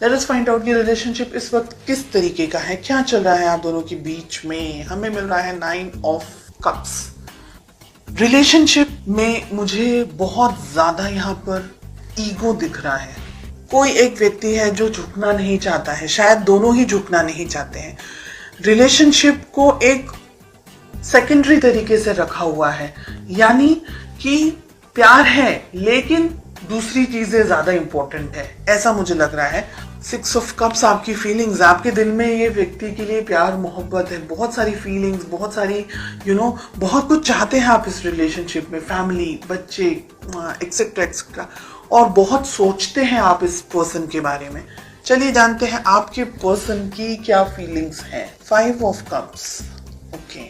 Let us find out कि relationship इस वक्त किस तरीके का है, क्या चल रहा है आप दोनों के बीच में। हमें मिल रहा है 9 ऑफ कप्स। रिलेशनशिप में मुझे बहुत ज्यादा यहाँ पर ईगो दिख रहा है। कोई एक व्यक्ति है जो झुकना नहीं चाहता है, शायद दोनों ही झुकना नहीं चाहते हैं। रिलेशनशिप को एक सेकेंडरी तरीके से रखा हुआ है, यानी कि प्यार है लेकिन दूसरी चीजें ज्यादा इंपॉर्टेंट है, ऐसा मुझे लग रहा है। 6 ऑफ कप्स आपकी फीलिंग्स, आपके दिल में ये व्यक्ति के लिए प्यार मोहब्बत है, बहुत सारी फीलिंग्स, बहुत सारी बहुत कुछ चाहते हैं आप इस रिलेशनशिप में, फैमिली, बच्चे, एक्सेट्रा एक्सेट्रा, और बहुत सोचते हैं आप इस पर्सन के बारे में। चलिए जानते हैं आपके पर्सन की क्या फीलिंग्स हैं। 5 ऑफ कप्स। ओके,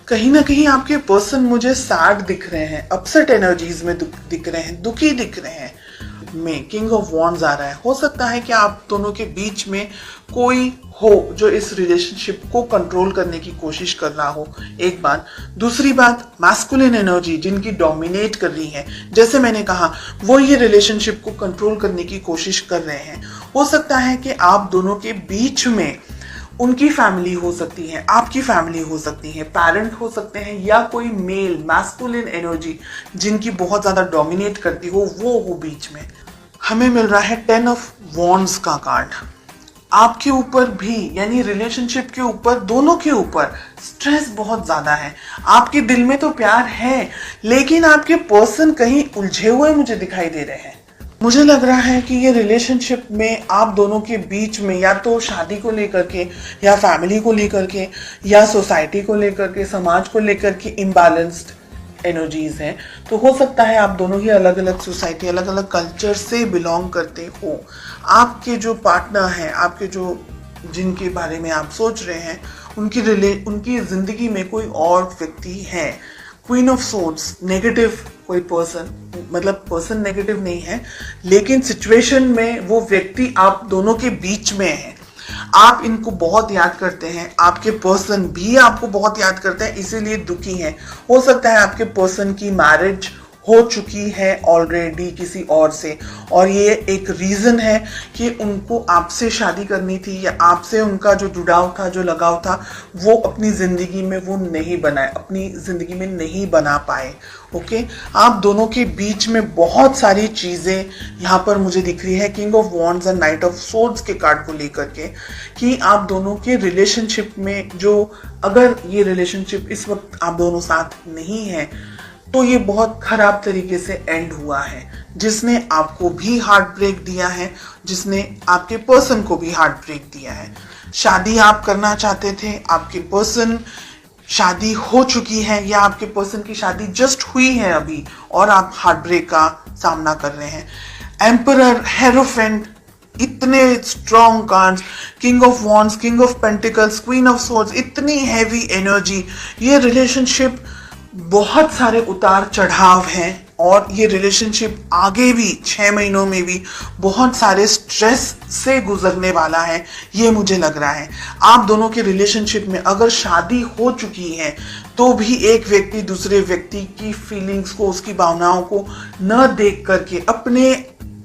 कहीं ना कहीं आपके पर्सन मुझे सैड दिख रहे हैं, अपसेट एनर्जीज में दिख रहे हैं, दुखी दिख रहे हैं। में किंग ऑफ वॉन्ड्स आ रहा है। हो सकता है कि आप दोनों के बीच में कोई हो जो इस रिलेशनशिप को कंट्रोल करने की कोशिश कर रहा हो, एक बात। दूसरी बात, मैस्कुलिन एनर्जी जिनकी डोमिनेट कर रही है, जैसे मैंने कहा, वो ये रिलेशनशिप को कंट्रोल करने की कोशिश कर रहे हैं। हो सकता है कि आप दोनों के बीच में उनकी फैमिली हो सकती है, आपकी फैमिली हो सकती है, पेरेंट हो सकते हैं, या कोई मेल मैस्कुलिन एनर्जी जिनकी बहुत ज्यादा डोमिनेट करती हो, वो हो बीच में। हमें मिल रहा है 10 ऑफ वॉन्ड्स का कार्ड। आपके ऊपर भी, यानी रिलेशनशिप के ऊपर, दोनों के ऊपर स्ट्रेस बहुत ज्यादा है। आपके दिल में तो प्यार है लेकिन आपके पर्सन कहीं उलझे हुए मुझे दिखाई दे रहे हैं। मुझे लग रहा है कि ये रिलेशनशिप में आप दोनों के बीच में या तो शादी को लेकर के, या फैमिली को लेकर के, या सोसाइटी को लेकर के, समाज को लेकर के इम्बैलेंस्ड एनर्जीज हैं। तो हो सकता है आप दोनों ही अलग अलग सोसाइटी, अलग अलग कल्चर से बिलोंग करते हो। आपके जो पार्टनर हैं, आपके जो जिनके बारे में आप सोच रहे हैं, उनकी जिंदगी में कोई और व्यक्ति है। क्वीन ऑफ सोर्ड्स, नेगेटिव कोई पर्सन, मतलब पर्सन नेगेटिव नहीं है लेकिन सिचुएशन में वो व्यक्ति आप दोनों के बीच में है। आप इनको बहुत याद करते हैं, आपके पर्सन भी आपको बहुत याद करते हैं, इसीलिए दुखी हैं। हो सकता है आपके पर्सन की मैरिज हो चुकी है ऑलरेडी किसी और से, और ये एक रीजन है कि उनको आपसे शादी करनी थी, या आपसे उनका जो जुड़ाव था, जो लगाव था, वो अपनी जिंदगी में वो नहीं बनाए, अपनी जिंदगी में नहीं बना पाए। ओके, आप दोनों के बीच में बहुत सारी चीजें यहाँ पर मुझे दिख रही है king of wands and night of swords के कार्ड को लेकर के, कि आप दोनों के रिलेशनशिप में जो, अगर ये रिलेशनशिप इस वक्त आप दोनों साथ नहीं है तो ये बहुत खराब तरीके से एंड हुआ है, जिसने आपको भी हार्ट ब्रेक दिया है, जिसने आपके पर्सन को भी हार्ट ब्रेक दिया है। शादी आप करना चाहते थे, आपके पर्सन शादी हो चुकी है, या आपके पर्सन की शादी जस्ट हुई है अभी, और आप हार्ट ब्रेक का सामना कर रहे हैं। एम्परर, हेरोफेंट, इतने strong cards, king of wands, king of pentacles, queen of swords, इतनी हैवी एनर्जी। ये रिलेशनशिप बहुत सारे उतार चढ़ाव हैं, और ये रिलेशनशिप आगे भी 6 महीनों में भी बहुत सारे स्ट्रेस से गुजरने वाला है, ये मुझे लग रहा है। आप दोनों के रिलेशनशिप में अगर शादी हो चुकी है तो भी एक व्यक्ति दूसरे व्यक्ति की फीलिंग्स को, उसकी भावनाओं को न देख करके, अपने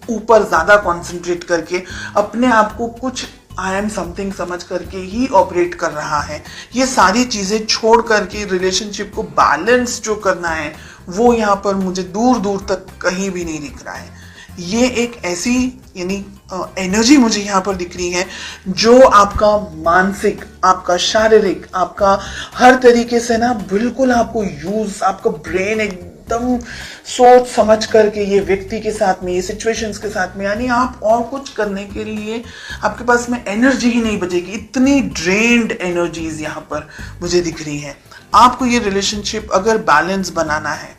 ऊपर ज्यादा कंसंट्रेट करके, अपने आप को कुछ आई एम समथिंग समझ करके ही ऑपरेट कर रहा है। ये सारी चीजें छोड़ करके रिलेशनशिप को बैलेंस जो करना है, वो यहाँ पर मुझे दूर दूर तक कहीं भी नहीं दिख रहा है। ये एक ऐसी, यानी एनर्जी मुझे यहाँ पर दिख रही है जो आपका मानसिक, आपका शारीरिक, आपका हर तरीके से ना बिल्कुल आपको यूज, आपका ब्रेन एकदम सोच समझ करके ये व्यक्ति के साथ में, ये सिचुएशंस के साथ में, यानी आप और कुछ करने के लिए आपके पास में एनर्जी ही नहीं बचेगी। इतनी ड्रेन्ड एनर्जीज यहाँ पर मुझे दिख रही है। आपको ये रिलेशनशिप अगर बैलेंस बनाना है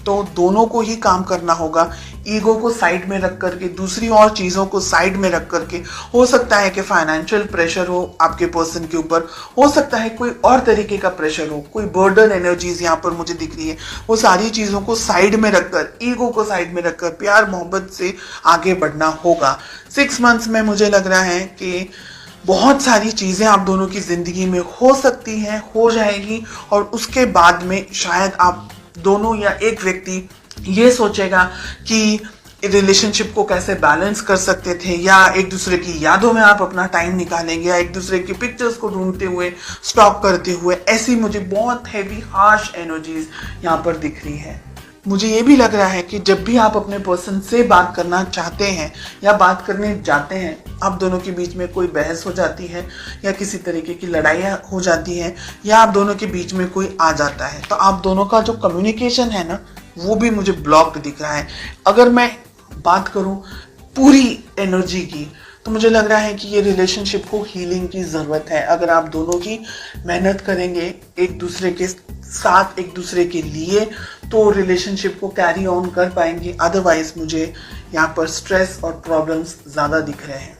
तो दोनों को ही काम करना होगा, ईगो को साइड में रख करके, दूसरी और चीजों को साइड में रख करके। हो सकता है कि फाइनेंशियल प्रेशर हो आपके पर्सन के ऊपर, हो सकता है कोई और तरीके का प्रेशर हो, कोई बर्डन एनर्जीज यहाँ पर मुझे दिख रही है। वो सारी चीजों को साइड में रखकर, ईगो को साइड में रखकर प्यार मोहब्बत से आगे बढ़ना होगा। 6 मंथ्स में मुझे लग रहा है कि बहुत सारी चीजें आप दोनों की जिंदगी में हो सकती हैं, हो जाएगी, और उसके बाद में शायद आप दोनों या एक व्यक्ति ये सोचेगा कि रिलेशनशिप को कैसे बैलेंस कर सकते थे, या एक दूसरे की यादों में आप अपना टाइम निकालेंगे, या एक दूसरे की पिक्चर्स को ढूंढते हुए, स्टॉक करते हुए। ऐसी मुझे बहुत हैवी हार्श एनर्जीज यहाँ पर दिख रही है। मुझे ये भी लग रहा है कि जब भी आप अपने पर्सन से बात करना चाहते हैं या बात करने जाते हैं, आप दोनों के बीच में कोई बहस हो जाती है या किसी तरीके की लड़ाइयाँ हो जाती हैं, या आप दोनों के बीच में कोई आ जाता है, तो आप दोनों का जो कम्युनिकेशन है ना, वो भी मुझे ब्लॉक्ड दिख रहा है। अगर मैं बात करूं पूरी एनर्जी की, तो मुझे लग रहा है कि ये रिलेशनशिप को हीलिंग की ज़रूरत है। अगर आप दोनों की मेहनत करेंगे एक दूसरे के साथ, एक दूसरे के लिए, तो रिलेशनशिप को कैरी ऑन कर पाएंगे। अदरवाइज मुझे यहाँ पर स्ट्रेस और प्रॉब्लम्स ज़्यादा दिख रहे हैं।